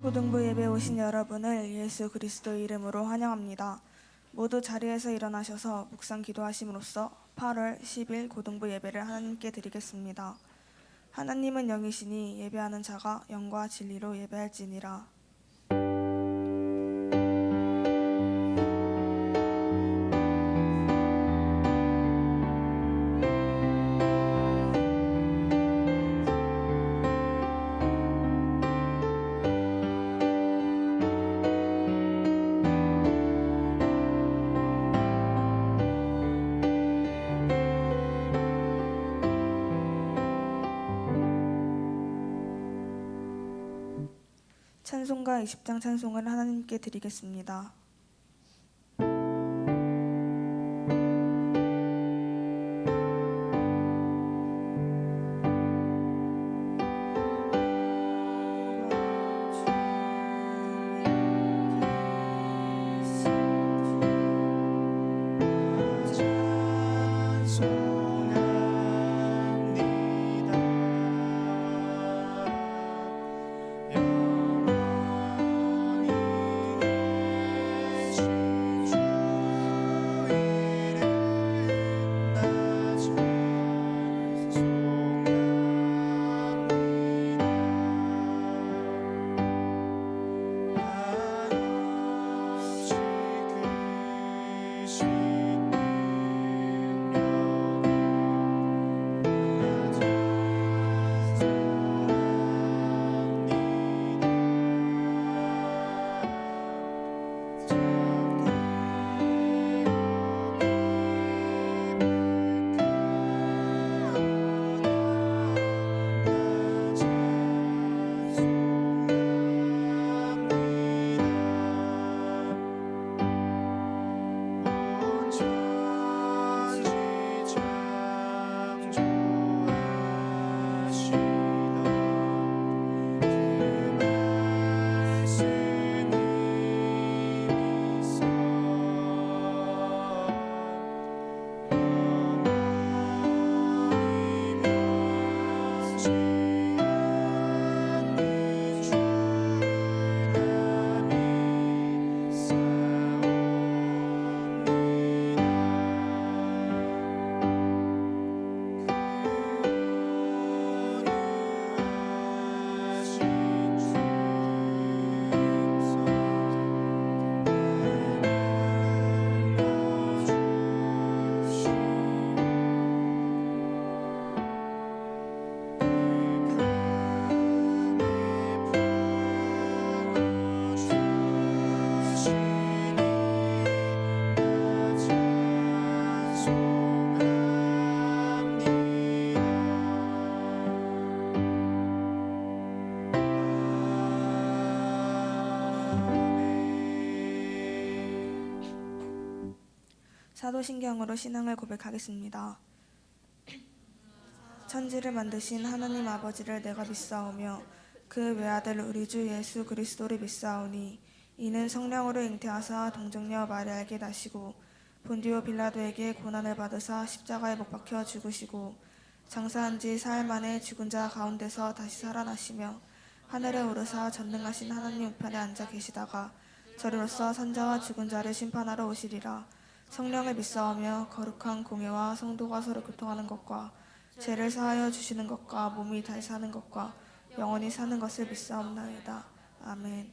고등부 예배 오신 여러분을 예수 그리스도 이름으로 환영합니다. 모두 자리에서 일어나셔서 묵상 기도하심으로써 8월 10일 고등부 예배를 하나님께 드리겠습니다. 하나님은 영이시니 예배하는 자가 영과 진리로 예배할지니라. 찬송가 20장 찬송을 하나님께 드리겠습니다. 사도신경으로 신앙을 고백하겠습니다. 천지를 만드신 하나님 아버지를 내가 믿사오며 그 외아들 우리 주 예수 그리스도를 믿사오니 이는 성령으로 잉태하사 동정녀 마리아에게 나시고 본디오 빌라도에게 고난을 받으사 십자가에 못 박혀 죽으시고 장사한 지 사흘 만에 죽은 자 가운데서 다시 살아나시며 하늘에 오르사 전능하신 하나님 우편에 앉아 계시다가 저리로서 산자와 죽은 자를 심판하러 오시리라. 성령을 믿사오며 거룩한 공예와 성도가 서로 교통하는 것과 죄를 사하여 주시는 것과 몸이 다시 사는 것과 영원히 사는 것을 믿사옵나이다. 아멘.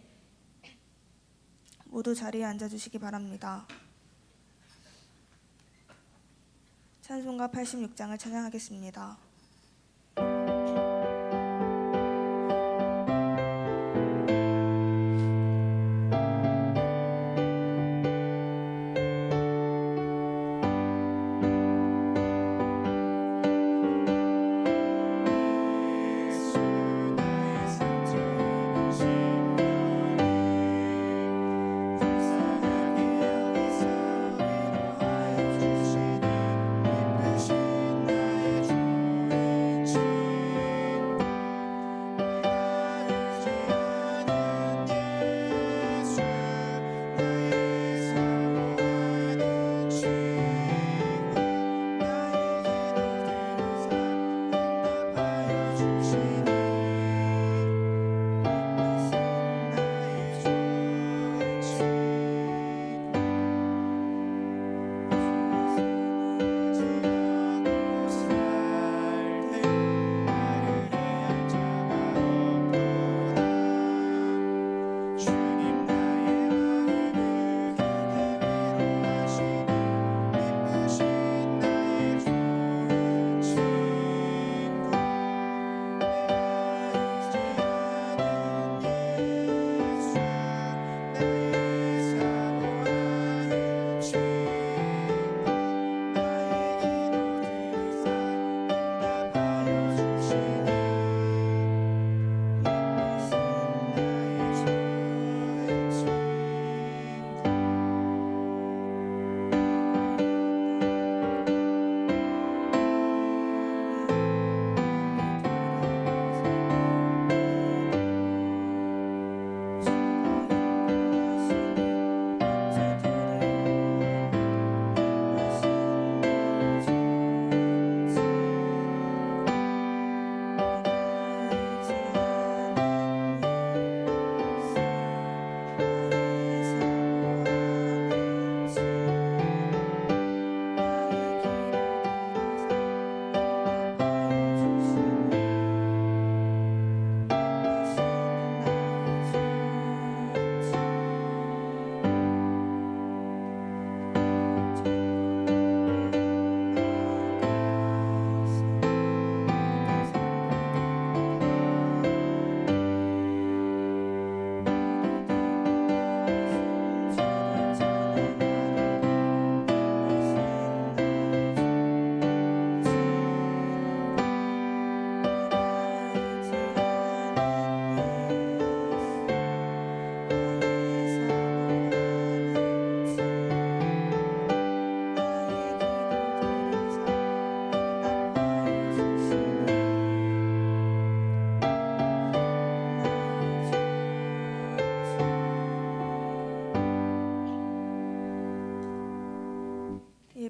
모두 자리에 앉아주시기 바랍니다. 찬송가 86장을 찬양하겠습니다.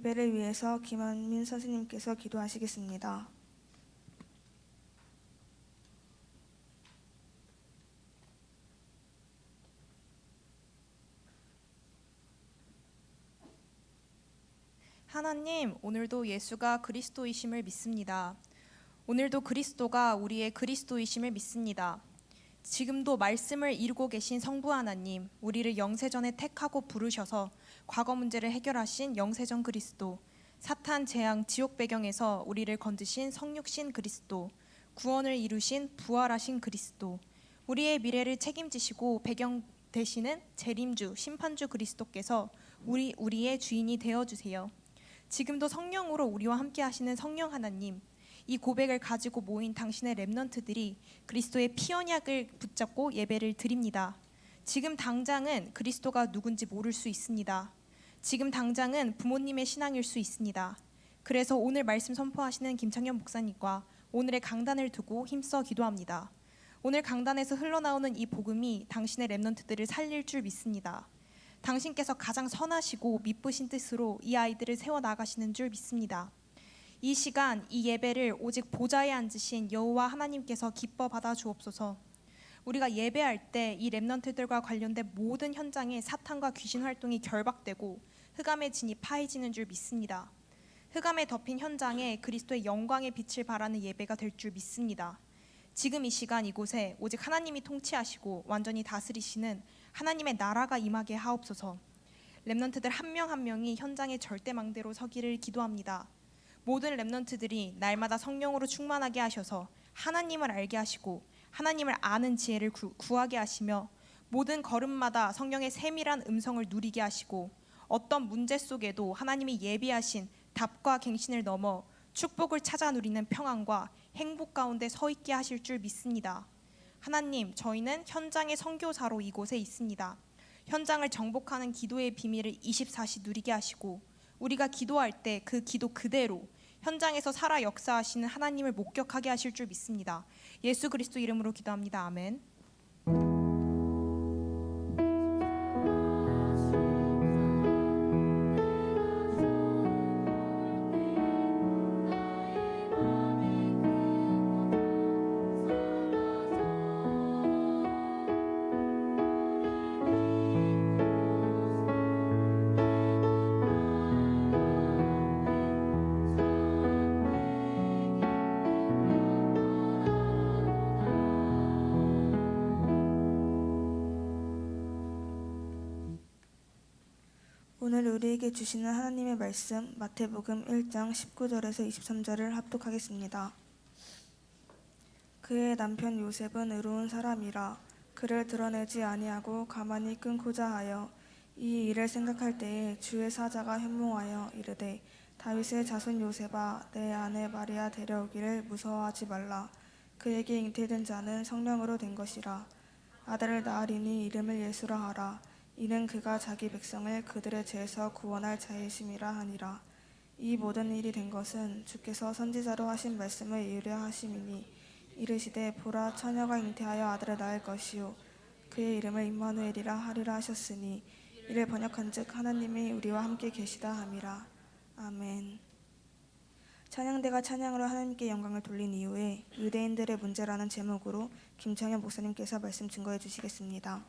예배를 위해서 김한민 선생님께서 기도하시겠습니다. 하나님, 오늘도 예수가 그리스도이심을 믿습니다. 오늘도 그리스도가 우리의 그리스도이심을 믿습니다. 지금도 말씀을 이루고 계신 성부 하나님, 우리를 영세전에 택하고 부르셔서 과거 문제를 해결하신 영세전 그리스도, 사탄 재앙 지옥 배경에서 우리를 건지신 성육신 그리스도, 구원을 이루신 부활하신 그리스도, 우리의 미래를 책임지시고 배경 되시는 재림주 심판주 그리스도께서 우리의 주인이 되어 주세요. 지금도 성령으로 우리와 함께 하시는 성령 하나님, 이 고백을 가지고 모인 당신의 렘넌트들이 그리스도의 피언약을 붙잡고 예배를 드립니다. 지금 당장은 그리스도가 누군지 모를 수 있습니다. 지금 당장은 부모님의 신앙일 수 있습니다. 그래서 오늘 말씀 선포하시는 김창현 목사님과 오늘의 강단을 두고 힘써 기도합니다. 오늘 강단에서 흘러나오는 이 복음이 당신의 렘넌트들을 살릴 줄 믿습니다. 당신께서 가장 선하시고 미쁘신 뜻으로 이 아이들을 세워나가시는 줄 믿습니다. 이 시간 이 예배를 오직 보좌에 앉으신 여호와 하나님께서 기뻐 받아 주옵소서. 우리가 예배할 때 이 렘넌트들과 관련된 모든 현장에 사탄과 귀신 활동이 결박되고 흑암의 진이 파해지는 줄 믿습니다. 흑암에 덮인 현장에 그리스도의 영광의 빛을 발하는 예배가 될 줄 믿습니다. 지금 이 시간 이곳에 오직 하나님이 통치하시고 완전히 다스리시는 하나님의 나라가 임하게 하옵소서. 렘넌트들 한 명 한 명이 현장의 절대망대로 서기를 기도합니다. 모든 렘넌트들이 날마다 성령으로 충만하게 하셔서 하나님을 알게 하시고 하나님을 아는 지혜를 구하게 하시며 모든 걸음마다 성령의 세밀한 음성을 누리게 하시고 어떤 문제 속에도 하나님이 예비하신 답과 갱신을 넘어 축복을 찾아 누리는 평안과 행복 가운데 서 있게 하실 줄 믿습니다. 하나님, 저희는 현장의 선교사로 이곳에 있습니다. 현장을 정복하는 기도의 비밀을 24시 누리게 하시고 우리가 기도할 때 그 기도 그대로 현장에서 살아 역사하시는 하나님을 목격하게 하실 줄 믿습니다. 예수 그리스도 이름으로 기도합니다. 아멘. 오늘 우리에게 주시는 하나님의 말씀 마태복음 1장 19절에서 23절을 합독하겠습니다. 그의 남편 요셉은 의로운 사람이라 그를 드러내지 아니하고 가만히 끊고자 하여 이 일을 생각할 때에 주의 사자가 현몽하여 이르되 다윗의 자손 요셉아 내 아내 마리아 데려오기를 무서워하지 말라. 그에게 잉태된 자는 성령으로 된 것이라. 아들을 낳으리니 이름을 예수라 하라. 이는 그가 자기 백성을 그들의 죄에서 구원할 자이심이라 하니라. 이 모든 일이 된 것은 주께서 선지자로 하신 말씀을 이루려 하심이니 이르시되 보라 처녀가 잉태하여 아들을 낳을 것이요 그의 이름을 임마누엘이라 하리라 하셨으니 이를 번역한즉 하나님이 우리와 함께 계시다 함이라. 아멘. 찬양대가 찬양으로 하나님께 영광을 돌린 이후에 유대인들의 문제라는 제목으로 김창현 목사님께서 말씀 증거해 주시겠습니다.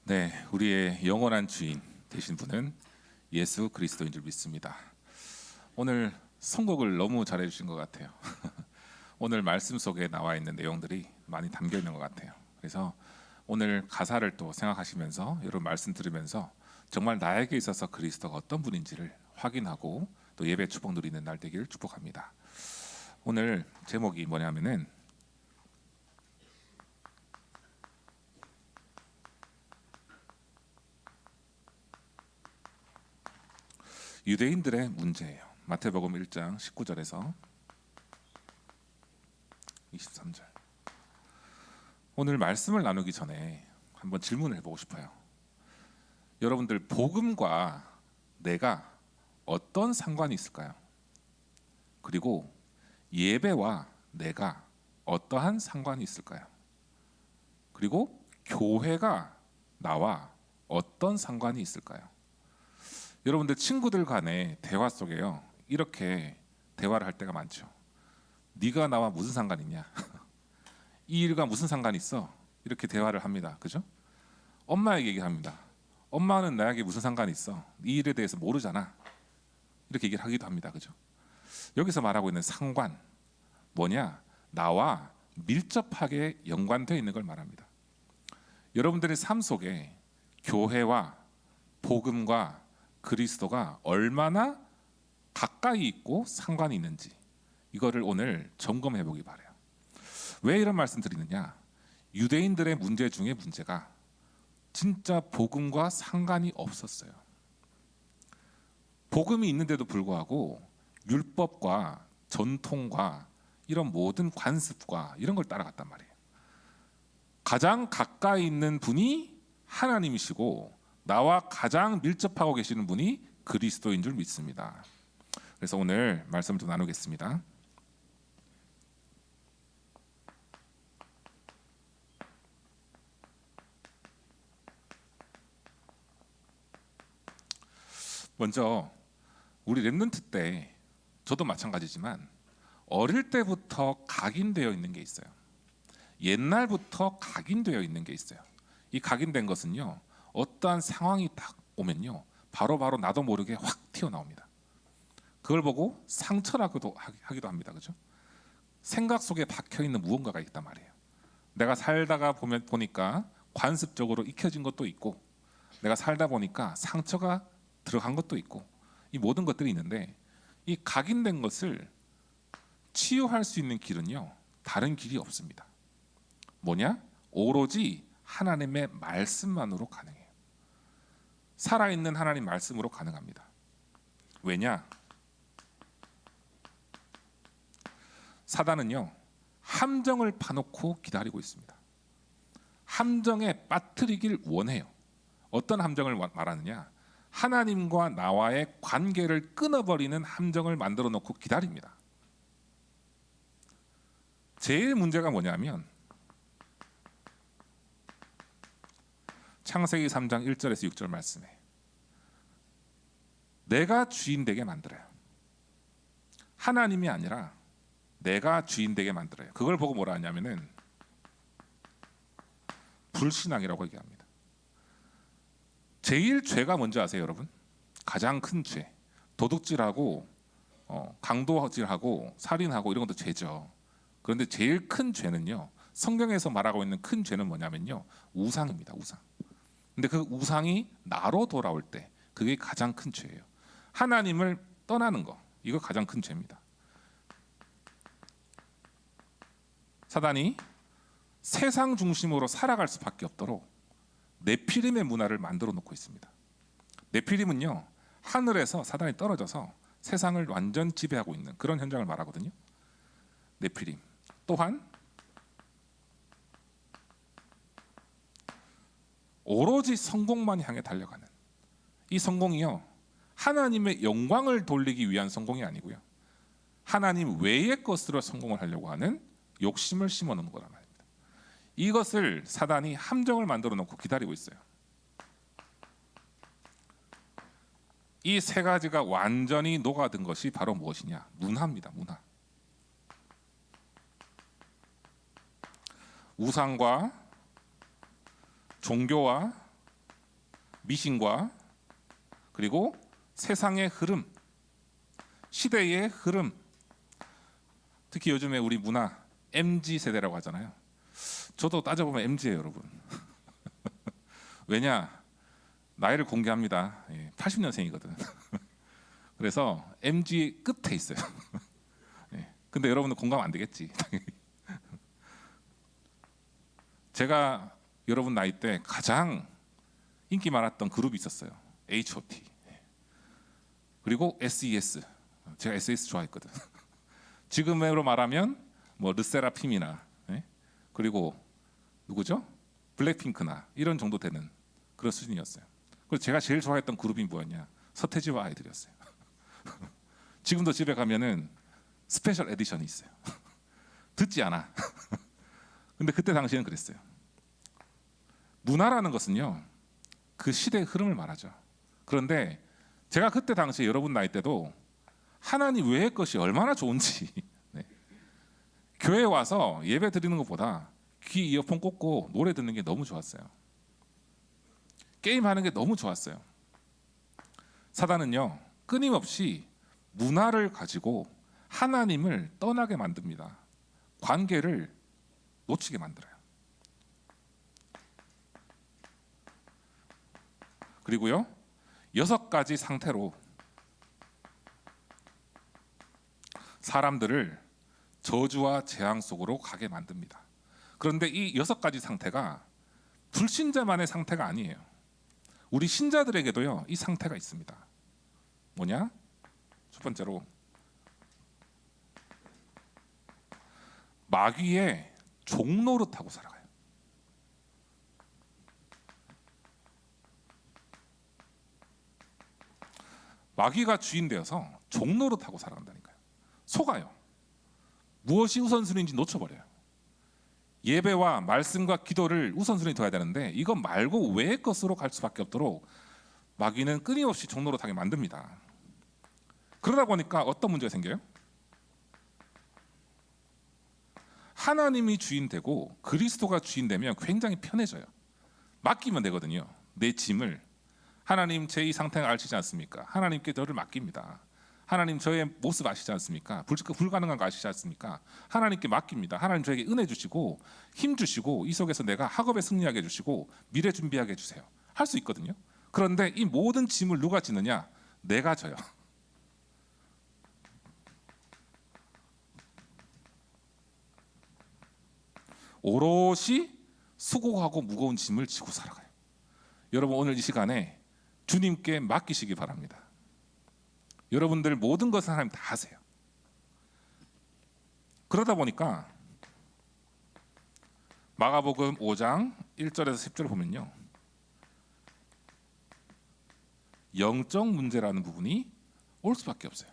네, 우리의 영원한 주인 되신 분은 예수 그리스도인 줄 믿습니다. 오늘 선곡을 너무 잘해 주신 것 같아요. 오늘 말씀 속에 나와 있는 내용들이 많이 담겨 있는 것 같아요. 그래서 오늘 가사를 또 생각하시면서 여러분 말씀 들으면서 정말 나에게 있어서 그리스도가 어떤 분인지를 확인하고 또 예배 축복 누리는 날 되기를 축복합니다. 오늘 제목이 뭐냐면은 유대인들의 문제예요. 마태복음 1장 19절에서 23절. 오늘 말씀을 나누기 전에 한번 질문을 해보고 싶어요. 여러분들 복음과 내가 어떤 상관이 있을까요? 그리고 예배와 내가 어떠한 상관이 있을까요? 그리고 교회가 나와 어떤 상관이 있을까요? 여러분들 친구들 간의 대화 속에요, 이렇게 대화를 할 때가 많죠. 네가 나와 무슨 상관 있냐? 이 일과 무슨 상관이 있어? 이렇게 대화를 합니다. 그죠? 엄마에게 얘기합니다. 엄마는 나에게 무슨 상관이 있어? 이 일에 대해서 모르잖아. 이렇게 얘기를 하기도 합니다. 그죠? 여기서 말하고 있는 상관 뭐냐? 나와 밀접하게 연관되어 있는 걸 말합니다. 여러분들의 삶 속에 교회와 복음과 그리스도가 얼마나 가까이 있고 상관이 있는지 이거를 오늘 점검해 보기 바라요. 왜 이런 말씀 드리느냐? 유대인들의 문제 중에 문제가 진짜 복음과 상관이 없었어요. 복음이 있는데도 불구하고 율법과 전통과 이런 모든 관습과 이런 걸 따라갔단 말이에요. 가장 가까이 있는 분이 하나님이시고 나와 가장 밀접하고 계시는 분이 그리스도인 줄 믿습니다. 그래서 오늘 말씀을 좀 나누겠습니다. 먼저 우리 렘넌트 때 저도 마찬가지지만 어릴 때부터 각인되어 있는 게 있어요. 옛날부터 각인되어 있는 게 있어요. 이 각인된 것은요, 어떠한 상황이 딱 오면요 바로 나도 모르게 확 튀어나옵니다. 그걸 보고 상처라고도 하기도 합니다. 그죠? 생각 속에 박혀있는 무언가가 있단 말이에요. 내가 살다가 보니까 관습적으로 익혀진 것도 있고 내가 살다 보니까 상처가 들어간 것도 있고 이 모든 것들이 있는데 이 각인된 것을 치유할 수 있는 길은요 다른 길이 없습니다. 뭐냐? 오로지 하나님의 말씀만으로 가능해요. 살아있는 하나님 말씀으로 가능합니다. 왜냐? 사단은요 함정을 파놓고 기다리고 있습니다. 함정에 빠뜨리길 원해요. 어떤 함정을 말하느냐? 하나님과 나와의 관계를 끊어버리는 함정을 만들어 놓고 기다립니다. 제일 문제가 뭐냐면 창세기 3장 1절에서 6절 말씀에 내가 주인 되게 만들어요. 하나님이 아니라 내가 주인 되게 만들어요. 그걸 보고 뭐라 하냐면은 불신앙이라고 얘기합니다. 제일 죄가 뭔지 아세요, 여러분? 가장 큰 죄, 도둑질하고 강도질하고 살인하고 이런 것도 죄죠. 그런데 제일 큰 죄는요, 성경에서 말하고 있는 큰 죄는 뭐냐면요, 우상입니다. 우상. 근데 그 우상이 나로 돌아올 때 그게 가장 큰 죄예요. 하나님을 떠나는 거, 이거 가장 큰 죄입니다. 사단이 세상 중심으로 살아갈 수밖에 없도록 네피림의 문화를 만들어 놓고 있습니다. 네피림은요 하늘에서 사단이 떨어져서 세상을 완전 지배하고 있는 그런 현장을 말하거든요. 네피림. 또한 오로지 성공만 향해 달려가는 이 성공이요 하나님의 영광을 돌리기 위한 성공이 아니고요 하나님 외의 것으로 성공을 하려고 하는 욕심을 심어놓는 거란 말입니다. 이것을 사단이 함정을 만들어 놓고 기다리고 있어요. 이 세 가지가 완전히 녹아든 것이 바로 무엇이냐? 문화입니다. 문화. 우상과 종교와 미신과 그리고 세상의 흐름, 시대의 흐름, 특히 요즘에 우리 문화 MZ 세대라고 하잖아요. 저도 따져보면 MZ예요, 여러분. 왜냐? 나이를 공개합니다. 80년생이거든. 그래서 MZ 끝에 있어요. 근데 여러분은 공감 안 되겠지. 당연히. 제가 여러분 나이 때 가장 인기 많았던 그룹이 있었어요. H.O.T. 그리고 S.E.S. 제가 S.E.S. 좋아했거든. 지금으로 말하면 뭐 르세라핌이나 그리고 누구죠? 블랙핑크나 이런 정도 되는 그런 수준이었어요. 그리고 제가 제일 좋아했던 그룹이 뭐였냐? 서태지와 아이들이었어요. 지금도 집에 가면은 스페셜 에디션이 있어요. 듣지 않아. 근데 그때 당시에는 그랬어요. 문화라는 것은요, 그 시대의 흐름을 말하죠. 그런데 제가 그때 당시에 여러분 나이 때도 하나님 외의 것이 얼마나 좋은지 교회에 와서 예배 드리는 것보다 귀 이어폰 꽂고 노래 듣는 게 너무 좋았어요. 게임하는 게 너무 좋았어요. 사단은요, 끊임없이 문화를 가지고 하나님을 떠나게 만듭니다. 관계를 놓치게 만들어요. 그리고요, 6가지 상태로 사람들을 저주와 재앙 속으로 가게 만듭니다. 그런데 이 6가지 상태가 불신자만의 상태가 아니에요. 우리 신자들에게도요, 이 상태가 있습니다. 뭐냐? 첫 번째로 마귀의 종노릇하고 살아가요. 마귀가 주인 되어서 종노릇하고 살아간다니까요. 속아요. 무엇이 우선순위인지 놓쳐버려요. 예배와 말씀과 기도를 우선순위 둬야 되는데 이것 말고 외의 것으로 갈 수밖에 없도록 마귀는 끊임없이 종노릇하게 만듭니다. 그러다 보니까 어떤 문제가 생겨요? 하나님이 주인 되고 그리스도가 주인 되면 굉장히 편해져요. 맡기면 되거든요. 내 짐을. 하나님 제 이 상태를 아시지 않습니까? 하나님께 저를 맡깁니다. 하나님 저의 모습 아시지 않습니까? 불가능한 거 아시지 않습니까? 하나님께 맡깁니다. 하나님 저에게 은혜 주시고 힘 주시고 이 속에서 내가 학업에 승리하게 해주시고 미래 준비하게 해주세요. 할 수 있거든요. 그런데 이 모든 짐을 누가 지느냐? 내가 져요. 오롯이 수고하고 무거운 짐을 지고 살아가요. 여러분 오늘 이 시간에 주님께 맡기시기 바랍니다. 여러분들 모든 것을 하나님 다 하세요. 그러다 보니까 마가복음 5장 1절에서 10절을 보면요, 영적 문제라는 부분이 올 수밖에 없어요.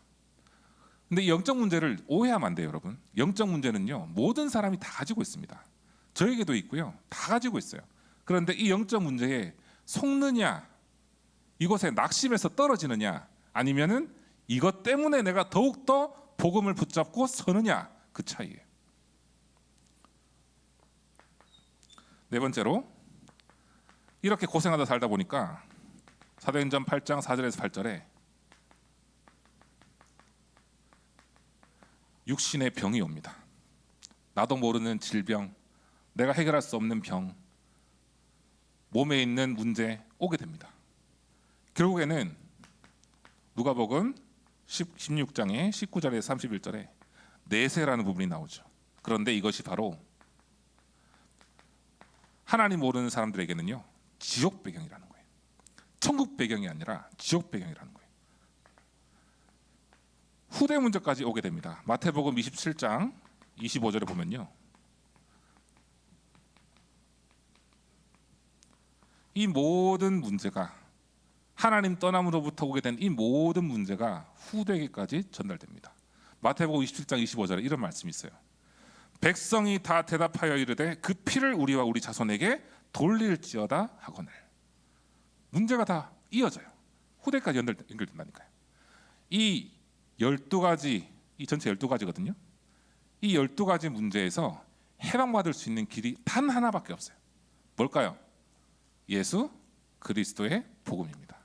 근데 이 영적 문제를 오해하면 안 돼요, 여러분. 영적 문제는요, 모든 사람이 다 가지고 있습니다. 저에게도 있고요, 다 가지고 있어요. 그런데 이 영적 문제에 속느냐, 이것에 낙심해서 떨어지느냐, 아니면은 이것 때문에 내가 더욱더 복음을 붙잡고 서느냐, 그 차이예요. 네 번째로, 이렇게 고생하다 살다 보니까 사도행전 8장 4절에서 8절에 육신의 병이 옵니다. 나도 모르는 질병, 내가 해결할 수 없는 병, 몸에 있는 문제 오게 됩니다. 결국에는 누가복음 16장의 19절에서 31절에 내세라는 부분이 나오죠. 그런데 이것이 바로 하나님 모르는 사람들에게는요, 지옥 배경이라는 거예요. 천국 배경이 아니라 지옥 배경이라는 거예요. 후대 문제까지 오게 됩니다. 마태복음 27장 25절에 보면요, 이 모든 문제가 하나님 떠남으로부터 오게 된 이 모든 문제가 후대에게까지 전달됩니다. 마태복음 27장 25절에 이런 말씀이 있어요. 백성이 다 대답하여 이르되 그 피를 우리와 우리 자손에게 돌릴지어다 하거늘. 문제가 다 이어져요. 후대까지 연결된다니까요. 이 12가지, 이 전체 12가지거든요. 이 12가지 문제에서 해방받을 수 있는 길이 단 하나밖에 없어요. 뭘까요? 예수 그리스도의 복음입니다.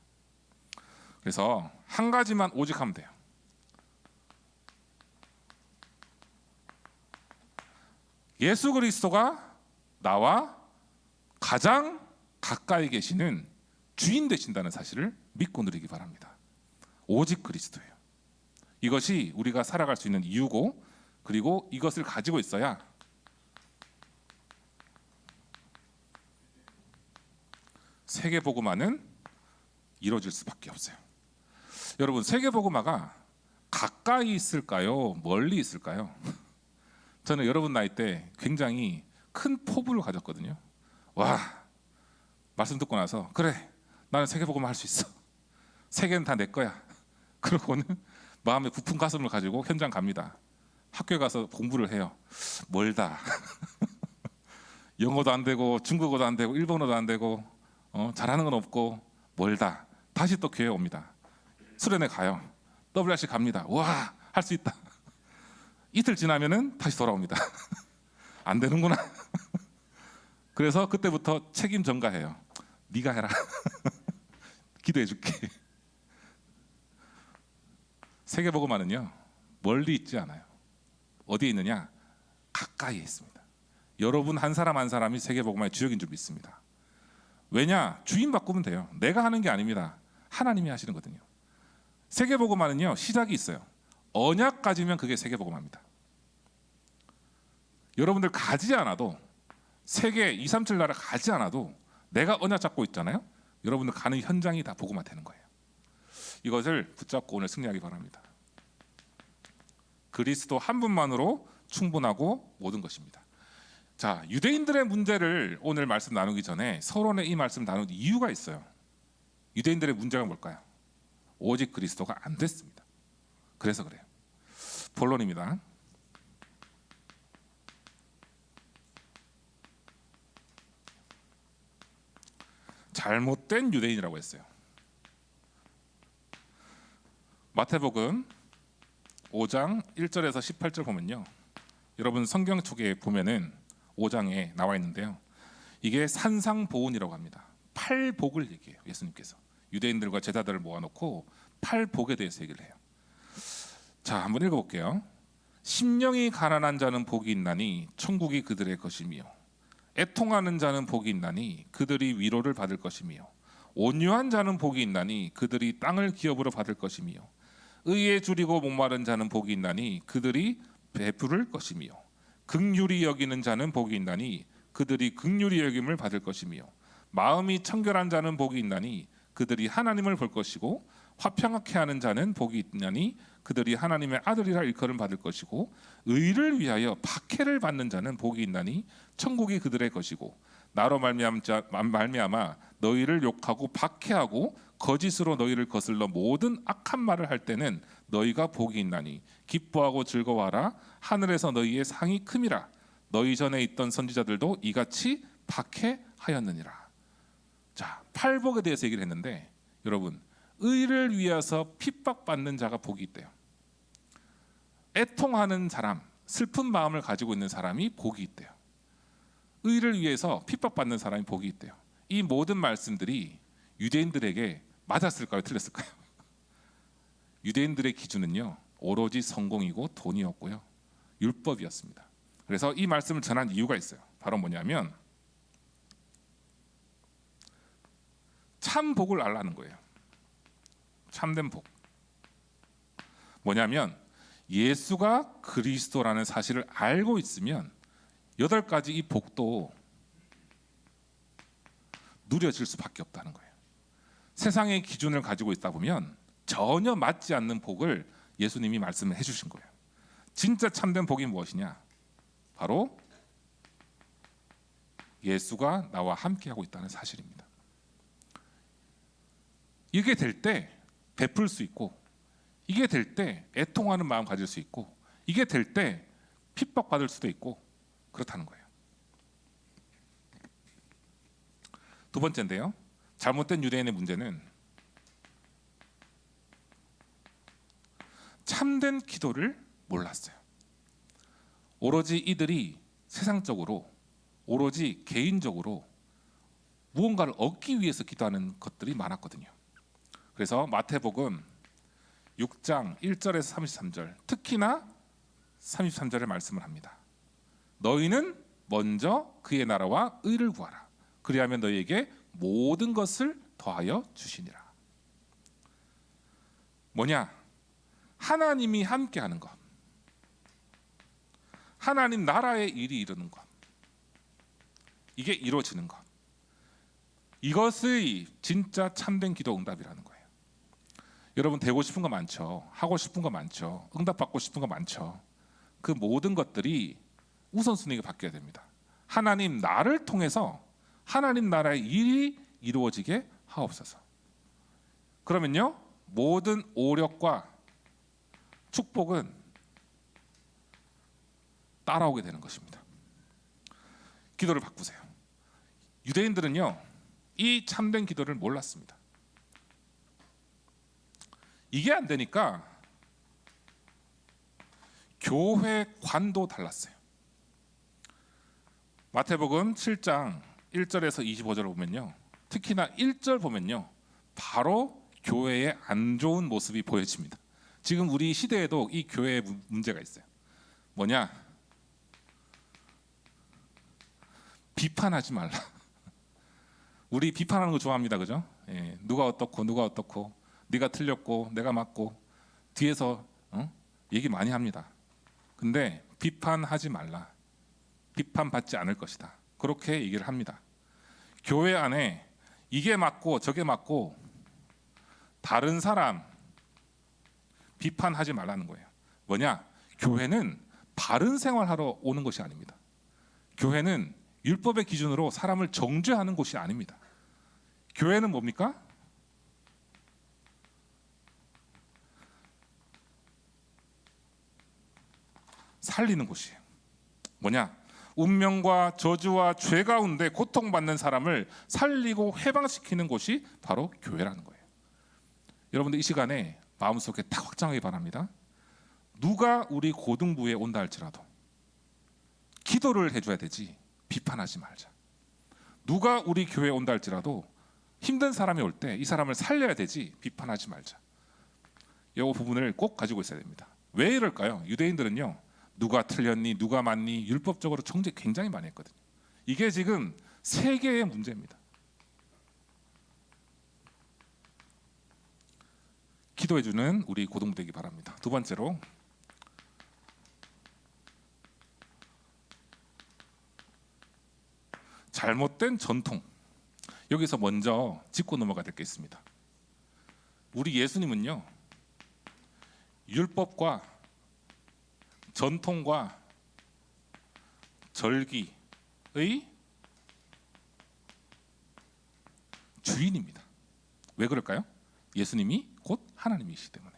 그래서 한 가지만 오직 하면 돼요. 예수 그리스도가 나와 가장 가까이 계시는 주인 되신다는 사실을 믿고 누리기 바랍니다. 오직 그리스도예요. 이것이 우리가 살아갈 수 있는 이유고, 그리고 이것을 가지고 있어야 세계복음화는 이루어질 수밖에 없어요. 여러분, 세계복음화가 가까이 있을까요? 멀리 있을까요? 저는 여러분 나이 때 굉장히 큰 포부를 가졌거든요. 와, 말씀 듣고 나서 그래, 나는 세계복음화 할 수 있어. 세계는 다 내 거야. 그러고는 마음에 부푼 가슴을 가지고 현장 갑니다. 학교에 가서 공부를 해요. 멀다. 영어도 안 되고 중국어도 안 되고 일본어도 안 되고 잘하는 건 없고 멀다. 다시 또 교회 옵니다. 수련회 가요. WRC 갑니다. 와, 할 수 있다. 이틀 지나면은 다시 돌아옵니다. 안 되는구나. 그래서 그때부터 책임 전가해요. 네가 해라. 기도해 줄게. 세계복음화는요, 멀리 있지 않아요. 어디에 있느냐? 가까이에 있습니다. 여러분 한 사람 한 사람이 세계복음화의 주역인 줄 믿습니다. 왜냐? 주인 바꾸면 돼요. 내가 하는 게 아닙니다. 하나님이 하시는 거거든요. 세계복음화는요, 시작이 있어요. 언약 가지면 그게 세계복음화입니다. 여러분들 가지 않아도, 세계 237 나라 가지 않아도 내가 언약 잡고 있잖아요. 여러분들 가는 현장이 다 복음화 되는 거예요. 이것을 붙잡고 오늘 승리하기 바랍니다. 그리스도 한 분만으로 충분하고 모든 것입니다. 자, 유대인들의 문제를 오늘 말씀 나누기 전에 서론에 이 말씀 나눈 이유가 있어요. 유대인들의 문제가 뭘까요? 오직 그리스도가 안 됐습니다. 그래서 그래요. 본론입니다. 잘못된 유대인이라고 했어요. 마태복음 5장 1절에서 18절 보면요, 여러분 성경 쪽에 보면은 5장에 나와 있는데요, 이게 산상보훈이라고 합니다. 팔복을 얘기해요. 예수님께서 유대인들과 제자들을 모아놓고 팔복에 대해서 얘기를 해요. 자, 한번 읽어볼게요. 심령이 가난한 자는 복이 있나니 천국이 그들의 것이며, 애통하는 자는 복이 있나니 그들이 위로를 받을 것이며, 온유한 자는 복이 있나니 그들이 땅을 기업으로 받을 것이며, 의에 줄이고 목마른 자는 복이 있나니 그들이 베풀을 것이며, 긍휼히 여기는 자는 복이 있나니 그들이 긍휼히 여김을 받을 것이며, 마음이 청결한 자는 복이 있나니 그들이 하나님을 볼 것이고, 화평하게 하는 자는 복이 있나니 그들이 하나님의 아들이라 일컬음 받을 것이고, 의를 위하여 박해를 받는 자는 복이 있나니 천국이 그들의 것이고, 나로 말미암아 너희를 욕하고 박해하고 거짓으로 너희를 거슬러 모든 악한 말을 할 때는 너희가 복이 있나니 기뻐하고 즐거워하라. 하늘에서 너희의 상이 큼이라. 너희 전에 있던 선지자들도 이같이 박해하였느니라. 자, 팔복에 대해서 얘기를 했는데, 여러분, 의를 위해서 핍박받는 자가 복이 있대요. 애통하는 사람, 슬픈 마음을 가지고 있는 사람이 복이 있대요. 의를 위해서 핍박받는 사람이 복이 있대요. 이 모든 말씀들이 유대인들에게 맞았을까요? 틀렸을까요? 유대인들의 기준은요, 오로지 성공이고 돈이었고요, 율법이었습니다. 그래서 이 말씀을 전한 이유가 있어요. 바로 뭐냐면 참 복을 알라는 거예요. 참된 복. 뭐냐면 예수가 그리스도라는 사실을 알고 있으면 8가지 이 복도 누려질 수밖에 없다는 거예요. 세상의 기준을 가지고 있다 보면 전혀 맞지 않는 복을 예수님이 말씀을 해주신 거예요. 진짜 참된 복이 무엇이냐? 바로 예수가 나와 함께하고 있다는 사실입니다. 이게 될 때 베풀 수 있고, 이게 될 때 애통하는 마음 가질 수 있고, 이게 될 때 핍박받을 수도 있고, 그렇다는 거예요. 두 번째인데요, 잘못된 유대인의 문제는 참된 기도를 몰랐어요. 오로지 이들이 세상적으로, 오로지 개인적으로 무언가를 얻기 위해서 기도하는 것들이 많았거든요. 그래서 마태복음 6장 1절에서 33절, 특히나 33절의 말씀을 합니다. 너희는 먼저 그의 나라와 의를 구하라. 그리하면 너희에게 모든 것을 더하여 주시니라. 뭐냐? 하나님이 함께하는 것, 하나님 나라의 일이 이루는 것, 이게 이루어지는 것, 이것이 진짜 참된 기도 응답이라는 거예요. 여러분 되고 싶은 거 많죠. 하고 싶은 거 많죠. 응답받고 싶은 거 많죠. 그 모든 것들이 우선순위가 바뀌어야 됩니다. 하나님 나를 통해서 하나님 나라의 일이 이루어지게 하옵소서. 그러면요, 모든 오력과 축복은 따라오게 되는 것입니다. 기도를 바꾸세요. 유대인들은요, 이 참된 기도를 몰랐습니다. 이게 안 되니까 교회 관도 달랐어요. 마태복음 7장 1절에서 25절을 보면요, 특히나 1절 보면요, 바로 교회의 안 좋은 모습이 보여집니다. 지금 우리 시대에도 이 교회에 문제가 있어요. 뭐냐? 비판하지 말라. 우리 비판하는 거 좋아합니다, 그죠? 예, 누가 어떻고 네가 틀렸고 내가 맞고 뒤에서 얘기 많이 합니다. 근데 비판하지 말라. 비판받지 않을 것이다. 그렇게 얘기를 합니다. 교회 안에 이게 맞고 저게 맞고 다른 사람 비판하지 말라는 거예요. 뭐냐? 교회는 바른 생활하러 오는 것이 아닙니다. 교회는 율법의 기준으로 사람을 정죄하는 곳이 아닙니다. 교회는 뭡니까? 살리는 곳이에요. 뭐냐? 운명과 저주와 죄 가운데 고통받는 사람을 살리고 해방시키는 곳이 바로 교회라는 거예요. 여러분들 이 시간에 마음속에 딱 확장하기 바랍니다. 누가 우리 고등부에 온다 할지라도 기도를 해줘야 되지 비판하지 말자. 누가 우리 교회에 온다 할지라도 힘든 사람이 올 때 이 사람을 살려야 되지 비판하지 말자. 이 부분을 꼭 가지고 있어야 됩니다. 왜 이럴까요? 유대인들은요, 누가 틀렸니 누가 맞니 율법적으로 정죄 굉장히 많이 했거든요. 이게 지금 세계의 문제입니다. 기도해주는 우리 고등부 되기 바랍니다. 두 번째로, 잘못된 전통. 여기서 먼저 짚고 넘어가야 될 게 있습니다. 우리 예수님은요, 율법과 전통과 절기의 주인입니다. 왜 그럴까요? 예수님이 곧 하나님이시기 때문에.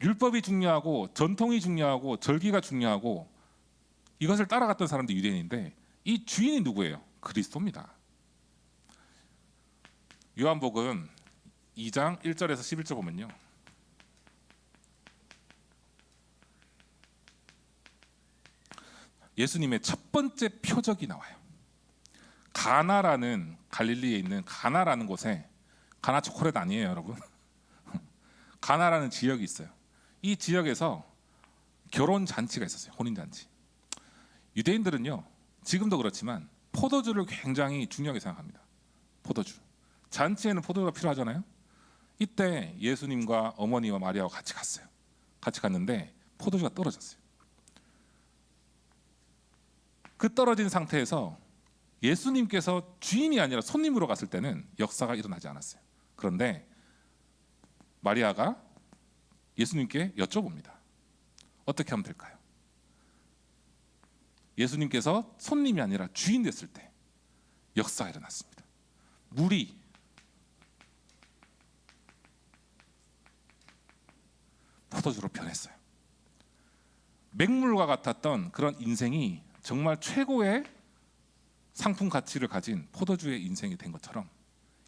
율법이 중요하고 전통이 중요하고 절기가 중요하고 이것을 따라갔던 사람들이 유대인인데 이 주인이 누구예요? 그리스도입니다. 요한복음 2장 1절에서 11절 보면요, 예수님의 첫 번째 표적이 나와요. 가나라는, 갈릴리에 있는 가나라는 곳에, 가나 초콜릿 아니에요 여러분. 가나라는 지역이 있어요. 이 지역에서 결혼 잔치가 있었어요. 혼인 잔치. 유대인들은요, 지금도 그렇지만 포도주를 굉장히 중요하게 생각합니다. 포도주. 잔치에는 포도주가 필요하잖아요. 이때 예수님과 어머니와 마리아와 같이 갔어요. 같이 갔는데 포도주가 떨어졌어요. 그 떨어진 상태에서 예수님께서 주인이 아니라 손님으로 갔을 때는 역사가 일어나지 않았어요. 그런데 마리아가 예수님께 여쭤봅니다. 어떻게 하면 될까요? 예수님께서 손님이 아니라 주인 됐을 때 역사가 일어났습니다. 물이 포도주로 변했어요. 맹물과 같았던 그런 인생이 정말 최고의 상품 가치를 가진 포도주의 인생이 된 것처럼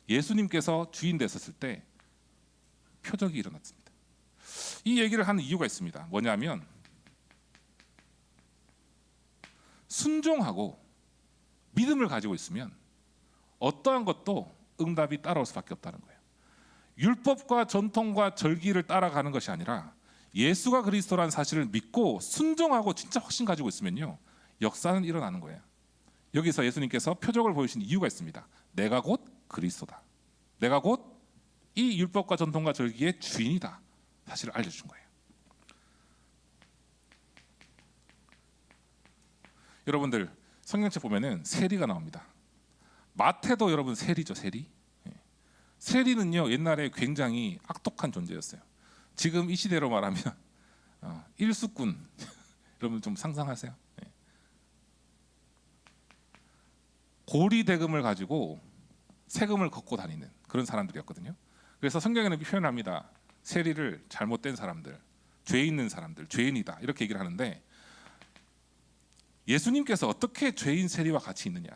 예수님께서 주인 됐었을 때 표적이 일어났습니다. 이 얘기를 하는 이유가 있습니다. 뭐냐면 순종하고 믿음을 가지고 있으면 어떠한 것도 응답이 따라올 수밖에 없다는 거예요. 율법과 전통과 절기를 따라가는 것이 아니라 예수가 그리스도라는 사실을 믿고 순종하고 진짜 확신 가지고 있으면요, 역사는 일어나는 거예요. 여기서 예수님께서 표적을 보이신 이유가 있습니다. 내가 곧 그리스도다. 내가 곧 이 율법과 전통과 절기의 주인이다. 사실을 알려준 거예요. 여러분들 성경책 보면은 세리가 나옵니다. 마태도 여러분 세리죠, 세리. 세리는요 옛날에 굉장히 악독한 존재였어요. 지금 이 시대로 말하면 일수꾼. 여러분 좀 상상하세요. 고리 대금을 가지고 세금을 걷고 다니는 그런 사람들이었거든요. 그래서 성경에는 표현합니다. 세리를 잘못된 사람들, 죄 있는 사람들, 죄인이다 이렇게 얘기를 하는데, 예수님께서 어떻게 죄인 세리와 같이 있느냐?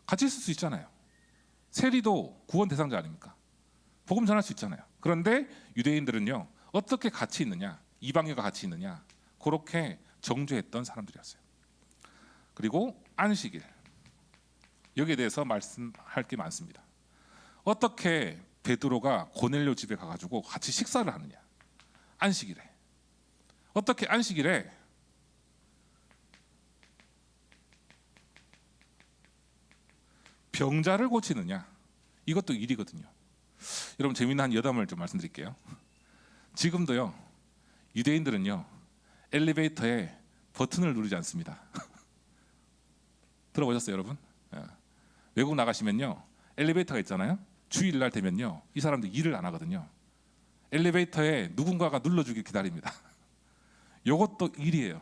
같이 있을 수 있잖아요. 세리도 구원 대상자 아닙니까? 복음 전할 수 있잖아요. 그런데 유대인들은요 어떻게 같이 있느냐? 이방인과 같이 있느냐? 그렇게 정죄했던 사람들이었어요. 그리고 안식일, 여기에 대해서 말씀할 게 많습니다. 어떻게 베드로가 고넬료 집에 가가지고 같이 식사를 하느냐? 안식일에. 어떻게 안식일에 병자를 고치느냐? 이것도 일이거든요. 여러분 재미있는 한 여담을 좀 말씀드릴게요. 지금도요 유대인들은요 엘리베이터에 버튼을 누르지 않습니다. 들어보셨어요 여러분? 외국 나가시면요 엘리베이터가 있잖아요. 주일날 되면요 이 사람들 일을 안 하거든요. 엘리베이터에 누군가가 눌러주길 기다립니다. 이것도 일이에요.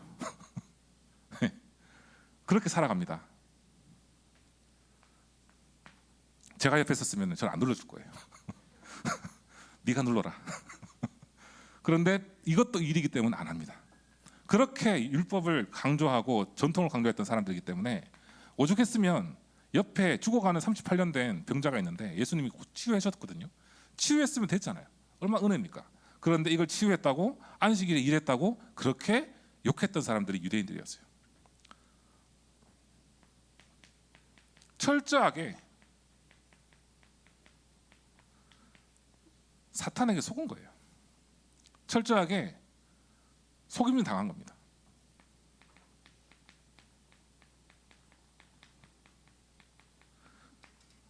그렇게 살아갑니다. 제가 옆에 있었으면 저는 안 눌러줄 거예요. 네가 눌러라. 그런데 이것도 일이기 때문에 안 합니다. 그렇게 율법을 강조하고 전통을 강조했던 사람들이기 때문에 오죽했으면 옆에 죽어가는 38년 된 병자가 있는데 예수님이 치유하셨거든요. 치유했으면 됐잖아요. 얼마나 은혜입니까? 그런데 이걸 치유했다고, 안식일에 일했다고 그렇게 욕했던 사람들이 유대인들이었어요. 철저하게 사탄에게 속은 거예요. 철저하게 속임을 당한 겁니다.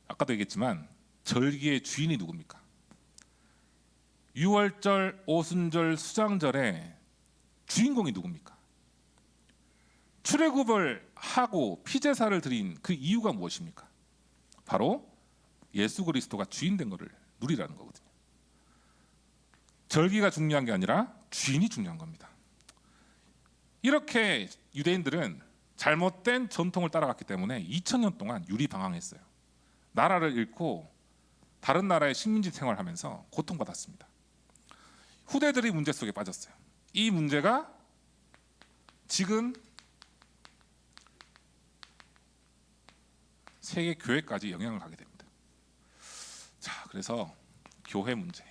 아까도 얘기했지만 절기의 주인이 누굽니까? 유월절, 오순절, 수장절의 주인공이 누굽니까? 출애굽을 하고 피제사를 드린 그 이유가 무엇입니까? 바로 예수 그리스도가 주인 된 것을 누리라는 거거든요. 절기가 중요한 게 아니라 주인이 중요한 겁니다. 이렇게 유대인들은 잘못된 전통을 따라갔기 때문에 2000년 동안 유리방황했어요. 나라를 잃고 다른 나라의 식민지 생활하면서 고통받았습니다. 후대들이 문제 속에 빠졌어요. 이 문제가 지금 세계 교회까지 영향을 가게 됩니다. 자, 그래서 교회 문제.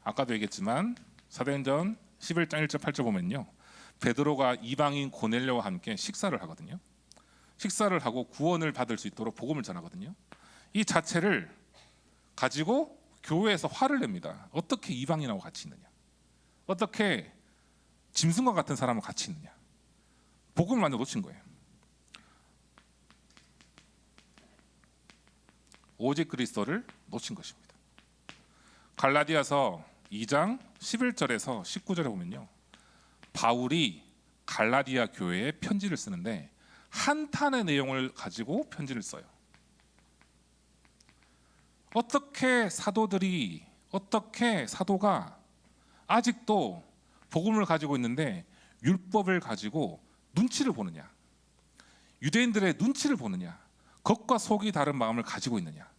아까도 얘기했지만 사도행전 11장 1절 8절 보면요, 베드로가 이방인 고넬료와 함께 식사를 하거든요. 식사를 하고 구원을 받을 수 있도록 복음을 전하거든요. 이 자체를 가지고 교회에서 화를 냅니다. 어떻게 이방인하고 같이 있느냐? 어떻게 짐승과 같은 사람과 같이 있느냐? 복음을 완전 놓친 거예요. 오직 그리스도를 놓친 것입니다. 갈라디아서 2장 11절에서 19절에 보면요, 바울이 갈라디아 교회에 편지를 쓰는데 한탄의 내용을 가지고 편지를 써요. 어떻게 사도가 아직도 복음을 가지고 있는데 율법을 가지고 눈치를 보느냐? 유대인들의 눈치를 보느냐? 겉과 속이 다른 마음을 가지고 있느냐?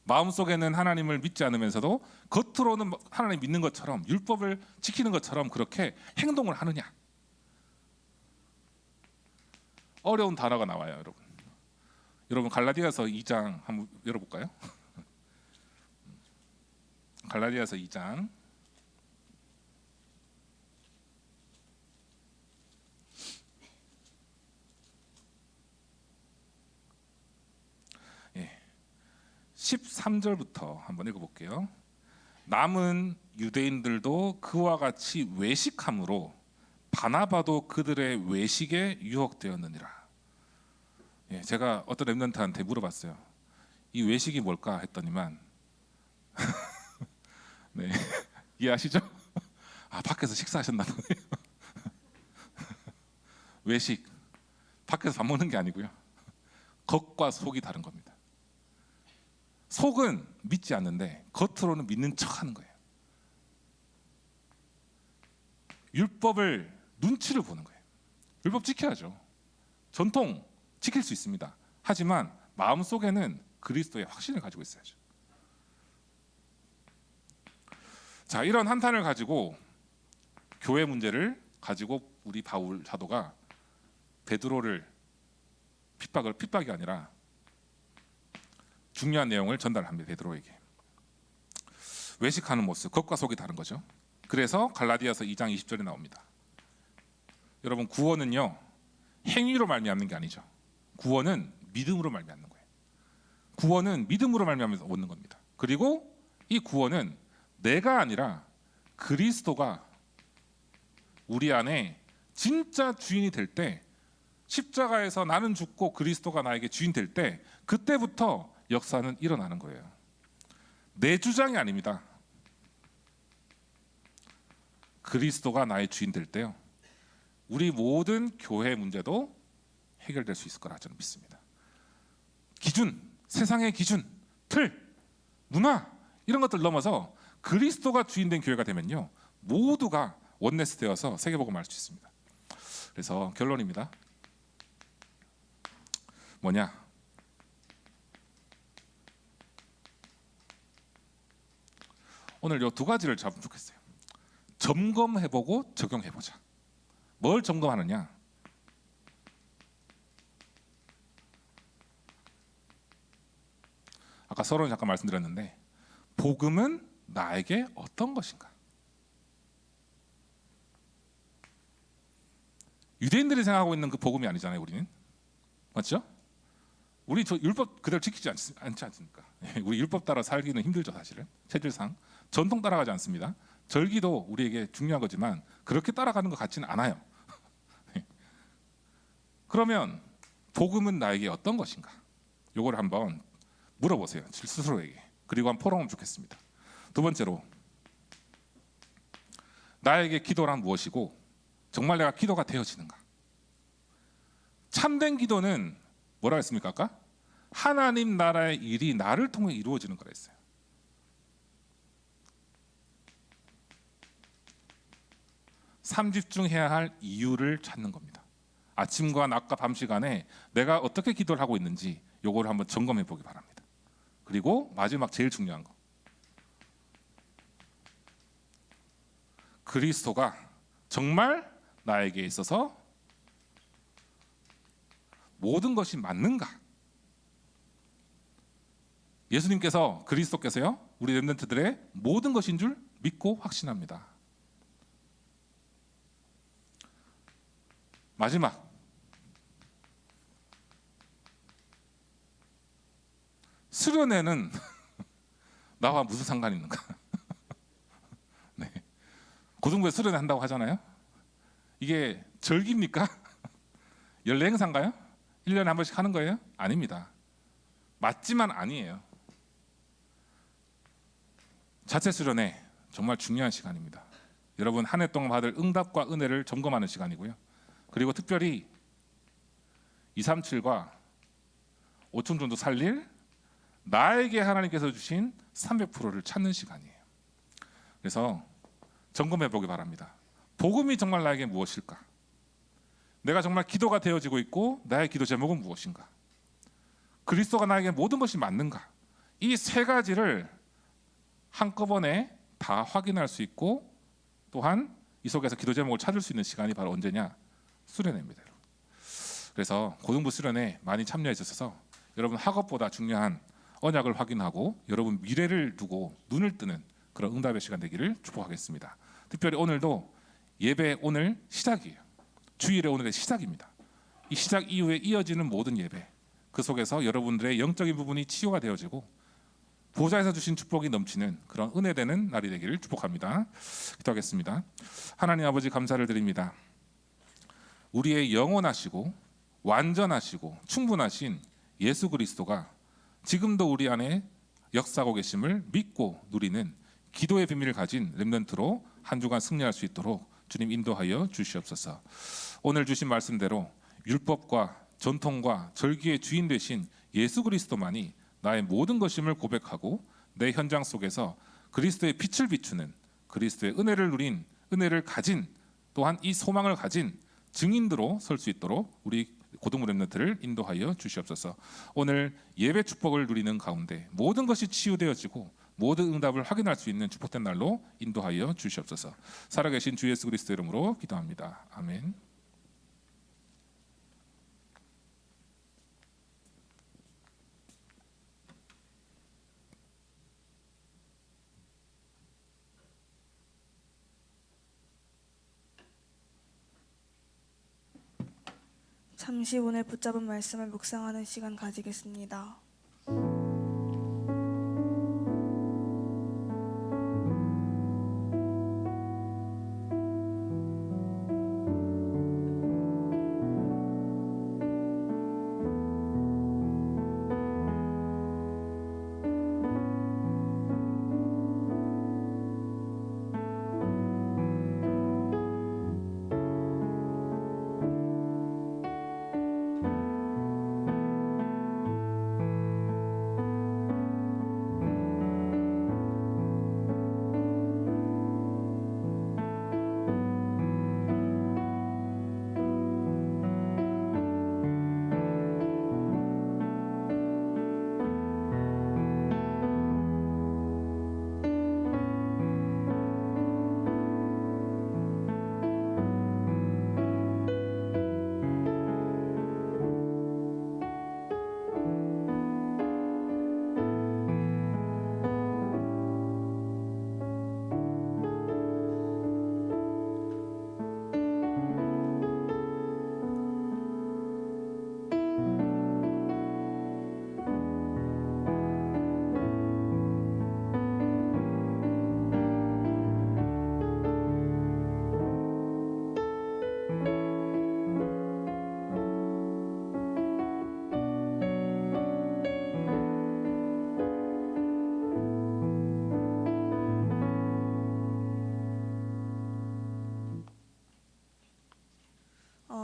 마음속에는 하나님을 믿지 않으면서도 겉으로는 하나님 믿는 것처럼 율법을 지키는 것처럼 그렇게 행동을 하느냐? 어려운 단어가 나와요, 여러분. 여러분 갈라디아서 2장 한번 열어볼까요? 갈라디아서 2장 3절부터 한번 읽어볼게요. 남은 유대인들도 그와 같이 외식함으로 바나바도 그들의 외식에 유혹되었느니라. 예, 제가 어떤 랩런트한테 물어봤어요. 이 외식이 뭘까 했더니만 네, 이해하시죠? 아, 밖에서 식사하셨나 보네요. 외식, 밖에서 밥 먹는 게 아니고요. 겉과 속이 다른 겁니다. 속은 믿지 않는데 겉으로는 믿는 척하는 거예요. 율법을 눈치를 보는 거예요. 율법 지켜야죠. 전통 지킬 수 있습니다. 하지만 마음 속에는 그리스도의 확신을 가지고 있어야죠. 자, 이런 한탄을 가지고 교회 문제를 가지고 우리 바울 사도가 베드로를 핍박이 아니라 중요한 내용을 전달합니다. 베드로에게. 외식하는 모습, 겉과 속이 다른 거죠. 그래서 갈라디아서 2장 20절에 나옵니다. 여러분, 구원은요 행위로 말미암는 게 아니죠. 구원은 믿음으로 말미암는 거예요. 구원은 믿음으로 말미암아서 얻는 겁니다. 그리고 이 구원은 내가 아니라 그리스도가 우리 안에 진짜 주인이 될 때, 십자가에서 나는 죽고 그리스도가 나에게 주인 될 때, 그때부터 역사는 일어나는 거예요. 내 주장이 아닙니다. 그리스도가 나의 주인 될 때요, 우리 모든 교회 문제도 해결될 수 있을 거라 저는 믿습니다. 기준, 세상의 기준, 틀, 문화 이런 것들 넘어서 그리스도가 주인된 교회가 되면요, 모두가 원네스 되어서 세계복음을 할 수 있습니다. 그래서 결론입니다. 뭐냐? 오늘 요 두 가지를 잡으면 좋겠어요. 점검해보고 적용해보자. 뭘 점검하느냐? 아까 서론에 잠깐 말씀드렸는데, 복음은 나에게 어떤 것인가? 유대인들이 생각하고 있는 그 복음이 아니잖아요. 우리는, 맞죠? 우리 저 율법 그대로 지키지 않지 않습니까? 우리 율법 따라 살기는 힘들죠. 사실은 체질상 전통 따라가지 않습니다. 절기도 우리에게 중요한 거지만 그렇게 따라가는 것 같지는 않아요. 그러면 복음은 나에게 어떤 것인가? 요걸 한번 물어보세요, 스스로에게. 그리고 한번 포럼하면 좋겠습니다. 두 번째로, 나에게 기도란 무엇이고 정말 내가 기도가 되어지는가? 참된 기도는 뭐라 했습니까? 아까 하나님 나라의 일이 나를 통해 이루어지는 거라 했어요. 삼집중해야 할 이유를 찾는 겁니다. 아침과 낮과 밤 시간에 내가 어떻게 기도를 하고 있는지 요거를 한번 점검해 보기 바랍니다. 그리고 마지막 제일 중요한 거, 그리스도가 정말 나에게 있어서 모든 것이 맞는가? 예수님께서, 그리스도께서요, 우리 렘넌트들의 모든 것인 줄 믿고 확신합니다. 마지막, 수련회는 나와 무슨 상관이 있는가? 네. 고등부에 수련회 한다고 하잖아요. 이게 절기입니까? 연례 행사인가요? 1년에 한 번씩 하는 거예요? 아닙니다. 맞지만 아니에요. 자체 수련회 정말 중요한 시간입니다. 여러분 한 해 동안 받을 응답과 은혜를 점검하는 시간이고요. 그리고 특별히 237과 5천 정도 살릴 나에게 하나님께서 주신 300%를 찾는 시간이에요. 그래서 점검해 보기 바랍니다. 복음이 정말 나에게 무엇일까? 내가 정말 기도가 되어지고 있고 나의 기도 제목은 무엇인가? 그리스도가 나에게 모든 것이 맞는가? 이 세 가지를 한꺼번에 다 확인할 수 있고, 또한 이 속에서 기도 제목을 찾을 수 있는 시간이 바로 언제냐? 수련회입니다. 그래서 고등부 수련회 많이 참여해 주셔서 여러분 학업보다 중요한 언약을 확인하고 여러분 미래를 두고 눈을 뜨는 그런 응답의 시간 되기를 축복하겠습니다. 특별히 오늘도 예배 오늘 시작이에요. 주일의 오늘의 시작입니다. 이 시작 이후에 이어지는 모든 예배, 그 속에서 여러분들의 영적인 부분이 치유가 되어지고 보좌에서 주신 축복이 넘치는 그런 은혜되는 날이 되기를 축복합니다. 기도하겠습니다. 하나님 아버지 감사를 드립니다. 우리의 영원하시고 완전하시고 충분하신 예수 그리스도가 지금도 우리 안에 역사하고 계심을 믿고 누리는 기도의 비밀을 가진 렘넌트로 한 주간 승리할 수 있도록 주님 인도하여 주시옵소서. 오늘 주신 말씀대로 율법과 전통과 절기의 주인 되신 예수 그리스도만이 나의 모든 것임을 고백하고 내 현장 속에서 그리스도의 빛을 비추는, 그리스도의 은혜를 누린, 은혜를 가진, 또한 이 소망을 가진 증인으로 설 수 있도록 우리 고등부 렘넌트를 인도하여 주시옵소서. 오늘 예배 축복을 누리는 가운데 모든 것이 치유되어지고 모든 응답을 확인할 수 있는 축복된 날로 인도하여 주시옵소서. 살아계신 주 예수 그리스도 이름으로 기도합니다. 아멘. 잠시 오늘 붙잡은 말씀을 묵상하는 시간 가지겠습니다.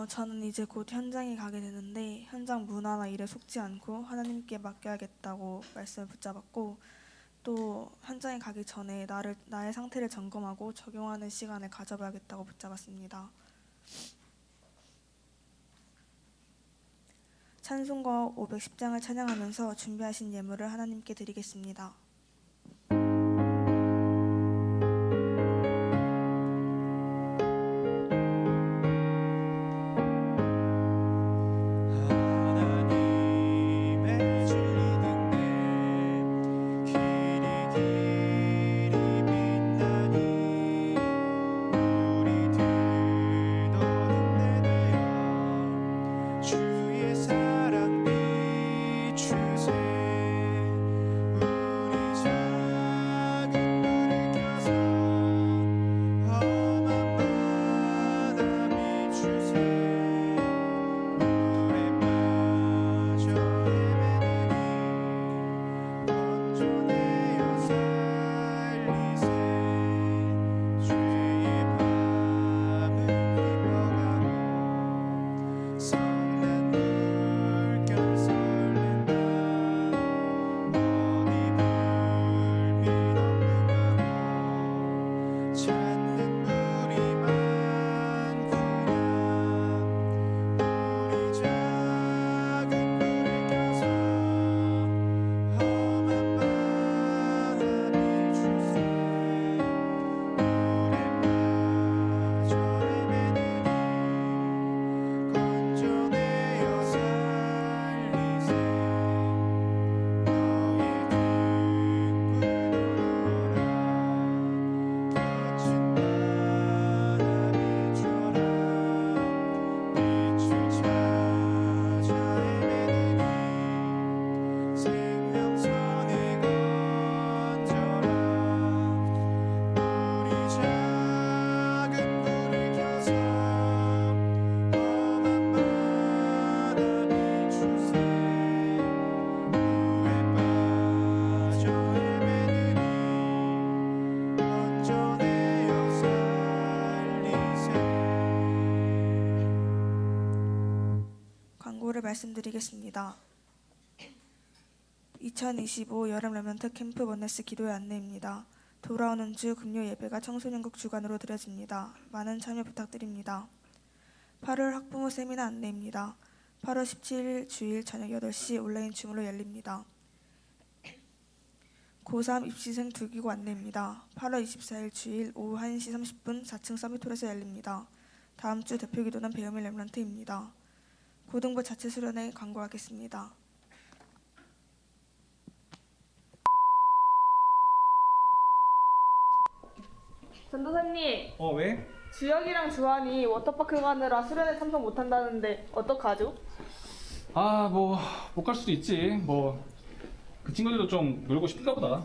저는 이제 곧 현장에 가게 되는데 현장 문화나 일에 속지 않고 하나님께 맡겨야겠다고 말씀을 붙잡았고, 또 현장에 가기 전에 나의 상태를 점검하고 적용하는 시간을 가져봐야겠다고 붙잡았습니다. 찬송가 510장을 찬양하면서 준비하신 예물을 하나님께 드리겠습니다. 주의 사랑 비추세 우리 말씀드리겠습니다. 2025 여름 렘넌트 캠프 원네스 기도회 안내입니다. 돌아오는 주 금요 예배가 청소년국 주관으로 드려집니다. 많은 참여 부탁드립니다. 8월 학부모 세미나 안내입니다. 8월 17일 주일 저녁 8시 온라인 줌으로 열립니다. 고3 입시생 두기고 안내입니다. 8월 24일 주일 오후 1시 30분 4층 서밋홀에서 열립니다. 다음 주 대표 기도는 배우민 렘넌트입니다. 고등부 자체 수련회 광고하겠습니다. 전도사님, 왜? 주혁이랑 주한이 워터파크 가느라 수련회 참석 못한다는데 어떡하죠? 뭐 못 갈 수도 있지. 그 친구들도 좀 놀고 싶은가 보다.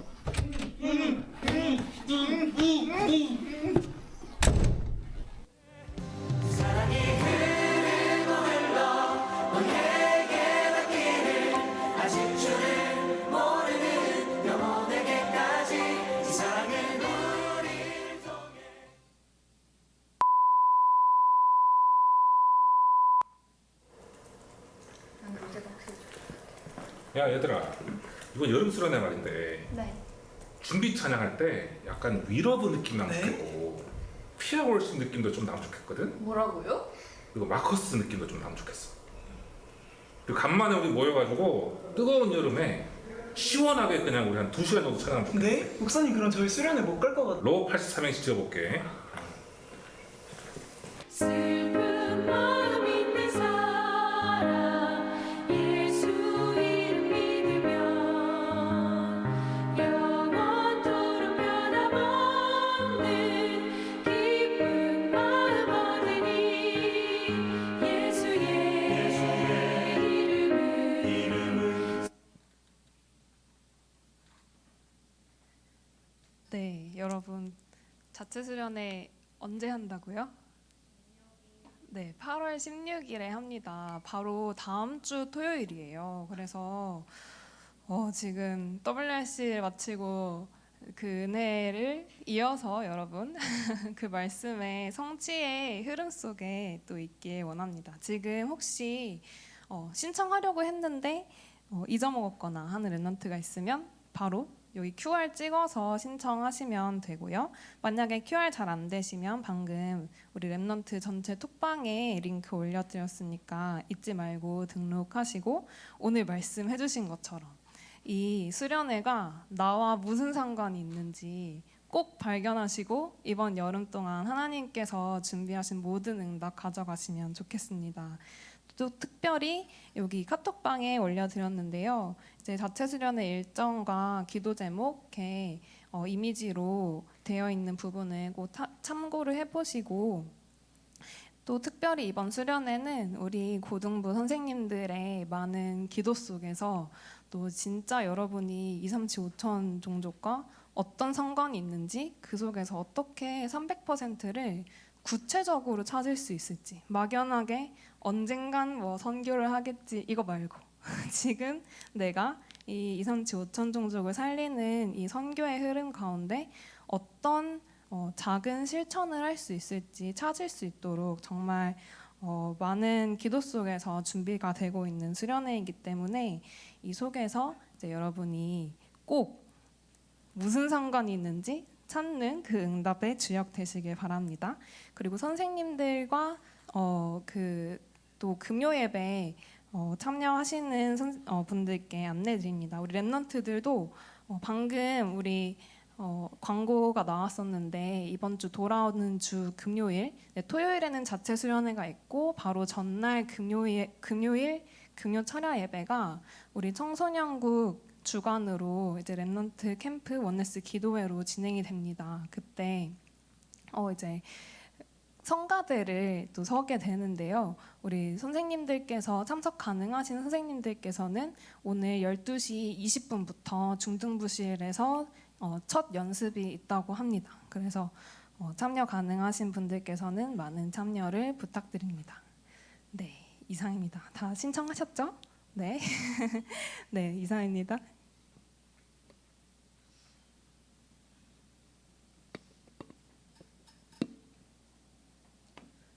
야 얘들아, 이번 여름 수련회 말인데 네. 준비 찬양할 때 약간 위러브 느낌 나면 좋겠고 피아월스 느낌도 좀 나면 좋겠거든. 뭐라고요? 그리고 마커스 느낌도 좀 나면 좋겠어. 그리고 간만에 우리 모여가지고 뜨거운 여름에 시원하게 그냥 우리 한 2시간 정도 찬양하면 좋겠어. 네? 목사님 그럼 저희 수련회 못 갈 것 같아요. 로 83행시 지어볼게. 슬픈 마음 있는 사람 예수 이름 믿으면 영원토록 변함없는 기쁜 마음 얻으니 예수의 이름은 네, 여러분 자체 수련회 언제 한다고요? 네, 8월 16일에 합니다. 바로 다음 주 토요일이에요. 그래서 지금 WRC를 마치고 그 은혜를 이어서 여러분 그 말씀의 성취의 흐름 속에 또 있길 원합니다. 지금 혹시 신청하려고 했는데 잊어먹었거나 하는 랩런트가 있으면 바로 여기 QR 찍어서 신청하시면 되고요. 만약에 QR 잘 안 되시면 방금 우리 랩넌트 전체 톡방에 링크 올려드렸으니까 잊지 말고 등록하시고 오늘 말씀해주신 것처럼 이 수련회가 나와 무슨 상관이 있는지 꼭 발견하시고 이번 여름 동안 하나님께서 준비하신 모든 응답 가져가시면 좋겠습니다. 또 특별히 여기 카톡방에 올려드렸는데요. 이제 자체 수련의 일정과 기도 제목 이렇게 이미지로 되어 있는 부분을 꼭 참고를 해보시고 또 특별히 이번 수련회는 우리 고등부 선생님들의 많은 기도 속에서 또 진짜 여러분이 2, 3, 7, 5천 종족과 어떤 상관이 있는지 그 속에서 어떻게 300%를 구체적으로 찾을 수 있을지 막연하게 언젠간 선교를 하겠지 이거 말고 지금 내가 이 2, 3, 7, 5천 종족을 살리는 이 선교의 흐름 가운데 어떤 작은 실천을 할 수 있을지 찾을 수 있도록 정말 많은 기도 속에서 준비가 되고 있는 수련회이기 때문에 이 속에서 이제 여러분이 꼭 무슨 상관이 있는지 찾는 그 응답의 주역 되시길 바랍니다. 그리고 선생님들과 또 금요 예배 참여하시는 분들께 안내드립니다. 우리 랩넌트들도 방금 우리 광고가 나왔었는데 이번 주 돌아오는 주 금요일, 토요일에는 자체 수련회가 있고 바로 전날 금요일 금요 철야 예배가 우리 청소년국 주관으로 이제 랩넌트 캠프 원네스 기도회로 진행이 됩니다. 그때 이제 성가대를 또 서게 되는데요. 우리 선생님들께서 참석 가능하신 선생님들께서는 오늘 12시 20분부터 중등부실에서 첫 연습이 있다고 합니다. 그래서 참여 가능하신 분들께서는 많은 참여를 부탁드립니다. 네, 이상입니다. 다 신청하셨죠? 네, 네, 이상입니다.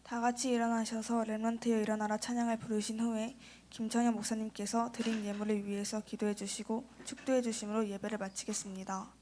다 같이 일어나셔서 렘넌트여 일어나라 찬양을 부르신 후에 김창현 목사님께서 드린 예물을 위해서 기도해 주시고 축도해 주심으로 예배를 마치겠습니다.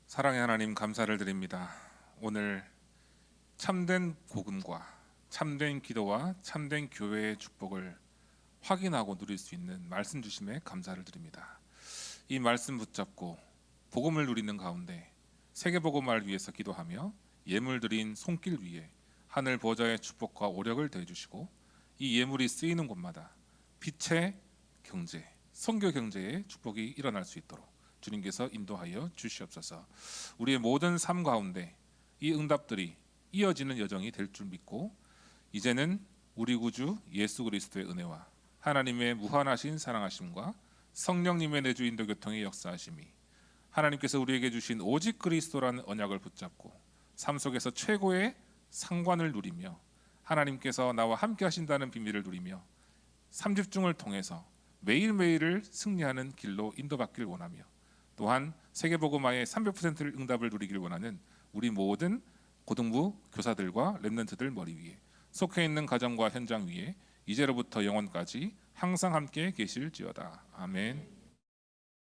사랑의 하나님, 감사를 드립니다. 오늘 참된 복음과 참된 기도와 참된 교회의 축복을 확인하고 누릴 수 있는 말씀 주심에 감사를 드립니다. 이 말씀 붙잡고 복음을 누리는 가운데 세계복음화를 위해서 기도하며 예물 드린 손길 위에 하늘 보좌의 축복과 오력을 더해주시고 이 예물이 쓰이는 곳마다 빛의 경제, 선교 경제의 축복이 일어날 수 있도록 주님께서 인도하여 주시옵소서. 우리의 모든 삶 가운데 이 응답들이 이어지는 여정이 될 줄 믿고 이제는 우리 구주 예수 그리스도의 은혜와 하나님의 무한하신 사랑하심과 성령님의 내주 인도 교통의 역사하심이 하나님께서 우리에게 주신 오직 그리스도라는 언약을 붙잡고 삶 속에서 최고의 상관을 누리며 하나님께서 나와 함께 하신다는 비밀을 누리며 삼집중을 통해서 매일매일을 승리하는 길로 인도받길 원하며 또한 세계복음화의 300%를 응답을 누리길 원하는 우리 모든 고등부 교사들과 렘넌트들 머리 위에 속해 있는 가정과 현장 위에 이제로부터 영원까지 항상 함께 계실지어다. 아멘.